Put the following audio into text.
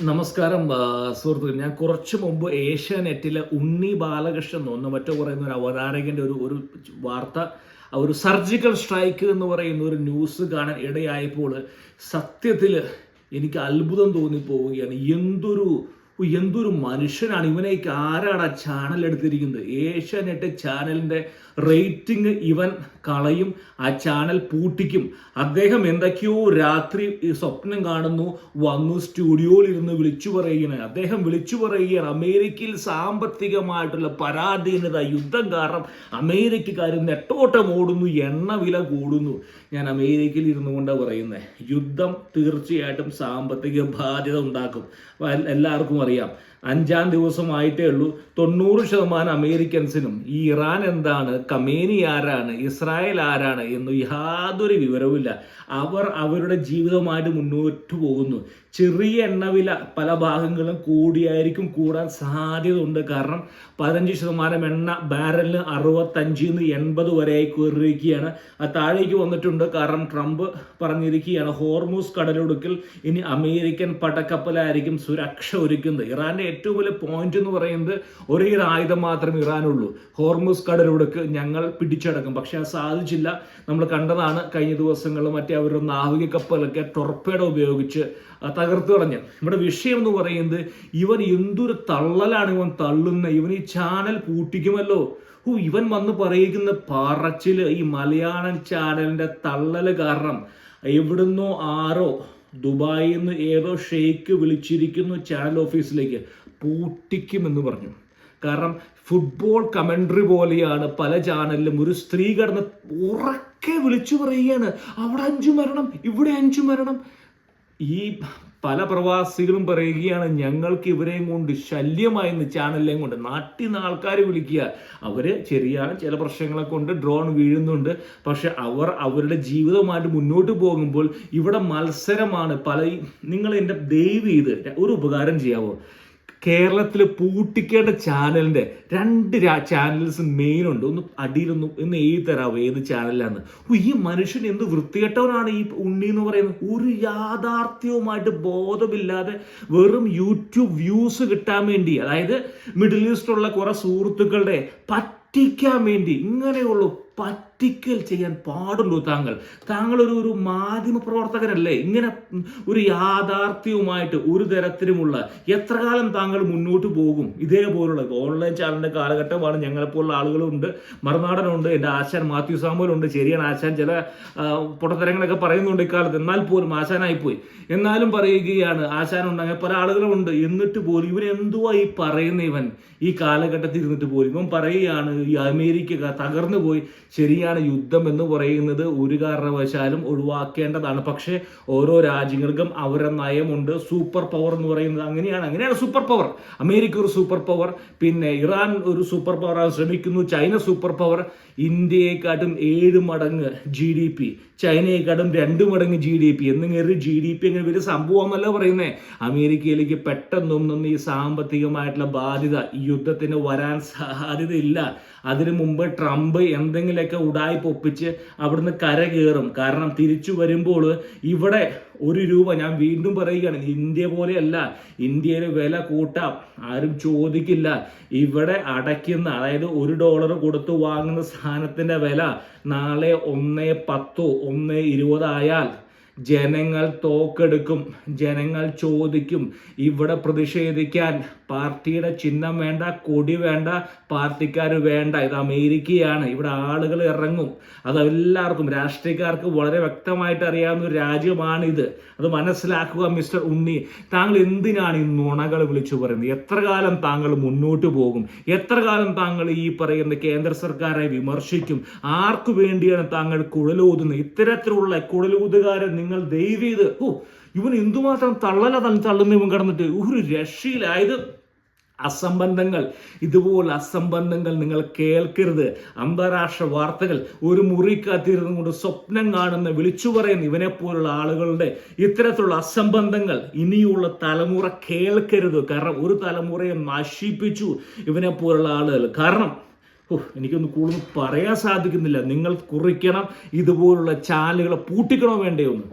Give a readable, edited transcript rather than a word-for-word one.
നമസ്കാരം സുഹൃത്തുക്കൾ. ഞാൻ കുറച്ച് മുമ്പ് ഏഷ്യാനെറ്റിലെ ഉണ്ണി ബാലകൃഷ്ണൻ എന്നോ മറ്റോ പറയുന്ന ഒരു അവതാരകന്റെ ഒരു വാർത്ത, ഒരു സർജിക്കൽ സ്ട്രൈക്ക് എന്ന് പറയുന്ന ഒരു ന്യൂസ് കാണാൻ ഇടയായപ്പോൾ സത്യത്തിൽ എനിക്ക് അത്ഭുതം തോന്നിപ്പോവുകയാണ്. എന്തൊരു മനുഷ്യനാണ് ഇവനേക്ക്. ആരാണ് ആ ചാനൽ എടുത്തിരിക്കുന്നത്? ഏഷ്യാനെറ്റ് ചാനലിന്റെ റേറ്റിംഗ് ഇവൻ കളയും, ആ ചാനൽ പൂട്ടിക്കും. അദ്ദേഹം എന്തൊക്കെയോ രാത്രി സ്വപ്നം കാണുന്നു, വന്നു സ്റ്റുഡിയോയിൽ ഇരുന്ന് വിളിച്ചു പറയുകയാണ് അമേരിക്കയിൽ സാമ്പത്തികമായിട്ടുള്ള പരാധീനത, യുദ്ധം കാരണം അമേരിക്കക്കാർ നെട്ടോട്ടം ഓടുന്നു, എണ്ണ വില കൂടുന്നു. ഞാൻ അമേരിക്കയിൽ ഇരുന്നു കൊണ്ടാണ് പറയുന്നത്, യുദ്ധം തീർച്ചയായിട്ടും സാമ്പത്തിക ബാധ്യത ഉണ്ടാക്കും. എല്ലാവർക്കും അറിയാം. 5-ാം ദിവസമായിട്ടേ ഉള്ളൂ. 90% അമേരിക്കൻസിനും ഈ ഇറാൻ എന്താണ്, കമേനി ആരാണ്, ഇസ്രായേൽ ആരാണ് എന്ന് യാതൊരു വിവരവുമില്ല. അവർ അവരുടെ ജീവിതമായിട്ട് മുന്നോട്ട് പോകുന്നു. ചെറിയ എണ്ണവില പല ഭാഗങ്ങളും കൂടാൻ സാധ്യതയുണ്ട്. കാരണം 15% എണ്ണ ബാരലിന് 65-80 വരെ കയറിയിരിക്കുകയാണ്. അത് താഴേക്ക് വന്നിട്ടുണ്ട്. കാരണം ട്രംപ് പറഞ്ഞിരിക്കുകയാണ് ഹോർമൂസ് കടലൊടുക്കിൽ ഇനി അമേരിക്കൻ പടക്കപ്പലായിരിക്കും സുരക്ഷ ഒരുക്കുന്നത്. ഇറാന്റെ ഏറ്റവും വലിയ പോയിന്റ് എന്ന് പറയുന്നത് ഒരേ ഒരു ആയുധം മാത്രമേ ഇറാനുള്ളൂ, ഹോർമൂസ് കടലൊടുക്ക് ഞങ്ങൾ പിടിച്ചടക്കും. പക്ഷെ അത് സാധിച്ചില്ല. നമ്മൾ കണ്ടതാണ് കഴിഞ്ഞ ദിവസങ്ങളിൽ മറ്റേ അവരുടെ നാവിക കപ്പലൊക്കെ ടൊർപേഡോ ഉപയോഗിച്ച് തകർത്തു കളഞ്ഞ്. നമ്മുടെ വിഷയം എന്ന് പറയുന്നത് ഇവൻ എന്തൊരു തള്ളലാണ് ഇവൻ തള്ളുന്നത്. ഇവൻ ഈ ചാനൽ പൂട്ടിക്കുമല്ലോ. ഇവൻ വന്ന് പറയുന്ന പറച്ചില്, ഈ മലയാളം ചാനലിന്റെ തള്ളല് കാരണം എവിടുന്നോ ആരോ ദുബായിൽ നിന്ന് ഏതോ ഷെയ്ക്ക് വിളിച്ചിരിക്കുന്നു ചാനൽ ഓഫീസിലേക്ക്, പൂട്ടിക്കുമെന്ന് പറഞ്ഞു. കാരണം ഫുട്ബോൾ കമന്ററി പോലെയാണ് പല ചാനലിലും ഒരു സ്ത്രീ കടന്ന് ഉറക്കെ വിളിച്ചു പറയുകയാണ്, അവിടെ 5 മരണം, ഇവിടെ 5 മരണം. ഈ പല പ്രവാസികളും പറയുകയാണ് ഞങ്ങൾക്ക് ഇവരെയും കൊണ്ട് ശല്യമായെന്ന്, ചാനലിനെയും കൊണ്ട്. നാട്ടിൽ നിന്ന് ആൾക്കാർ വിളിക്കുക, അവര് ശരിയാണ് ചില പ്രശ്നങ്ങളെ കൊണ്ട് ഡ്രോൺ വീഴുന്നുണ്ട്. പക്ഷെ അവർ അവരുടെ ജീവിതമായിട്ട് മുന്നോട്ട് പോകുമ്പോൾ ഇവിടെ മത്സരമാണ്. നിങ്ങൾ എൻ്റെ ദയവ് ചെയ്ത് ഒരു ഉപകാരം ചെയ്യാവോ? കേരളത്തിൽ പൂട്ടിക്കേണ്ട ചാനലിന്റെ 2 ചാനൽസ് മെയിൻ ഉണ്ട്. ഒന്ന് എഴുതി തരാമോ ഏത് ചാനലിലാണ്? ഈ മനുഷ്യൻ എന്ത് വൃത്തികെട്ടവനാണ് ഈ ഉണ്ണി എന്ന് പറയുന്നത്. ഒരു യാഥാർത്ഥ്യവുമായിട്ട് ബോധമില്ലാതെ വെറും യൂട്യൂബ് വ്യൂസ് കിട്ടാൻ വേണ്ടി, അതായത് മിഡിൽ ഈസ്റ്റിലുള്ള കുറെ സുഹൃത്തുക്കളുടെ പറ്റിക്കാൻ വേണ്ടി, ഇങ്ങനെയുള്ളൂ പറ്റിക്കൽ ചെയ്യാൻ പാടുള്ളൂ. താങ്കൾ ഒരു മാധ്യമ പ്രവർത്തകനല്ലേ? ഇങ്ങനെ ഒരു യാഥാർത്ഥ്യവുമായിട്ട് ഒരു തരത്തിലുമുള്ള എത്ര കാലം താങ്കൾ മുന്നോട്ട് പോകും? ഇതേപോലുള്ള ഓൺലൈൻ ചാനലിന്റെ കാലഘട്ടമാണ്. ഞങ്ങളെപ്പോലുള്ള ആളുകളുണ്ട്, മറുനാടനുണ്ട്, എൻ്റെ ആശാൻ മാത്യു സാമുവലുണ്ട്. ശരിയാണ്, ആശാൻ ചില പൊട്ടത്തരങ്ങളൊക്കെ പറയുന്നുണ്ട് ഇക്കാലത്ത്. എന്നാൽ പോലും ആശാനായിപ്പോയി. എന്നാലും പറയുകയാണ് ആശാനുണ്ട്, അങ്ങനെ പല ആളുകളും ഉണ്ട്. എന്നിട്ട് പോലും ഇവൻ എന്തുവാ ഈ പറയുന്ന? ഇവൻ ഈ കാലഘട്ടത്തിൽ ഇരുന്നിട്ട് പോലും ഇവൻ പറയുകയാണ് ഈ അമേരിക്ക തകർന്നു പോയി. ശരിയാണ്, യുദ്ധം എന്ന് പറയുന്നത് ഒരു കാരണവശാലും ഒഴിവാക്കേണ്ടതാണ്. പക്ഷേ ഓരോ രാജ്യങ്ങൾക്കും അവരുടെ നയമുണ്ട്. സൂപ്പർ പവർ എന്ന് പറയുന്നത് അങ്ങനെയാണ് സൂപ്പർ പവർ. അമേരിക്ക ഒരു സൂപ്പർ പവർ, പിന്നെ ഇറാൻ ഒരു സൂപ്പർ പവർ ആകാൻ ശ്രമിക്കുന്നു, ചൈന സൂപ്പർ പവർ. ഇന്ത്യയെക്കാട്ടും 7 മടങ്ങ് GDP, ചൈനയെക്കാട്ടും 2 മടങ്ങ് GDP എന്നിങ്ങനെ GDP അങ്ങനെ വലിയ സംഭവമല്ല പറയുന്നത്. അമേരിക്കയിലേക്ക് പെട്ടെന്നൊന്നും ഈ സാമ്പത്തികമായിട്ടുള്ള ബാധ്യത ഈ യുദ്ധത്തിന് വരാൻ സാധ്യതയില്ല. അതിനു മുമ്പ് ട്രംപ് എന്തെങ്കിലുമൊക്കെ ഉടായ്പ ഒപ്പിച്ച് അവിടുന്ന് കരകയറും. കാരണം തിരിച്ചു വരുമ്പോൾ ഇവിടെ 1 രൂപ, ഞാൻ വീണ്ടും പറയുകയാണ്, ഇന്ത്യ പോലെയല്ല. ഇന്ത്യയിൽ വില കൂട്ടാം, ആരും ചോദിക്കില്ല. ഇവിടെ അടയ്ക്കുന്ന, അതായത് $1 കൊടുത്തു വാങ്ങുന്ന സാധനത്തിന്റെ വില നാളെ 1.10 1.20 ആയാൽ ജനങ്ങൾ തോക്കെടുക്കും, ജനങ്ങൾ ചോദിക്കും. ഇവിടെ പ്രതിഷേധിക്കാൻ പാർട്ടിയുടെ ചിഹ്നം വേണ്ട, കൊടി വേണ്ട, പാർട്ടിക്കാർ വേണ്ട. ഇത് അമേരിക്കയാണ്, ഇവിടെ ആളുകൾ ഇറങ്ങും. അതെല്ലാവർക്കും, രാഷ്ട്രീയക്കാർക്ക് വളരെ വ്യക്തമായിട്ട് അറിയാവുന്ന ഒരു രാജ്യമാണിത്. അത് മനസ്സിലാക്കുക മിസ്റ്റർ ഉണ്ണി. താങ്കൾ എന്തിനാണ് ഈ നുണകൾ വിളിച്ചു പറയുന്നത്? എത്ര കാലം താങ്കൾ മുന്നോട്ട് പോകും? എത്ര കാലം താങ്കൾ ഈ പറയുന്ന കേന്ദ്ര സർക്കാരെ വിമർശിക്കും? ആർക്കു വേണ്ടിയാണ് താങ്കൾ കുഴലൂതുന്നത്? ഇത്തരത്തിലുള്ള കുഴലൂതുകാരെ നിങ്ങൾ ദയവ് ചെയ്ത്, ഇവൻ എന്തുമാത്രം തള്ളുന്ന ഇവൻ കിടന്നിട്ട് ഒരു രക്ഷയിലായത്. ഇതുപോലെ അസംബന്ധങ്ങൾ നിങ്ങൾ കേൾക്കരുത്. അന്താരാഷ്ട്ര വാർത്തകൾ ഒരു മുറിക്കകത്തിരുന്നു കൊണ്ട് സ്വപ്നം കാണുന്ന, വിളിച്ചു പറയുന്ന ഇവനെ പോലുള്ള ആളുകളുടെ ഇത്തരത്തിലുള്ള അസംബന്ധങ്ങൾ ഇനിയുള്ള തലമുറ കേൾക്കരുത്. കാരണം ഒരു തലമുറയെ നശിപ്പിച്ചു ഇവനെ പോലുള്ള ആളുകൾ. കാരണം എനിക്കൊന്ന് കൂടുതൽ പറയാൻ സാധിക്കുന്നില്ല. നിങ്ങൾ കുറിക്കണം, ഇതുപോലുള്ള ചാനലുകളെ പൂട്ടിക്കണോ വേണ്ടയോ ഒന്ന്.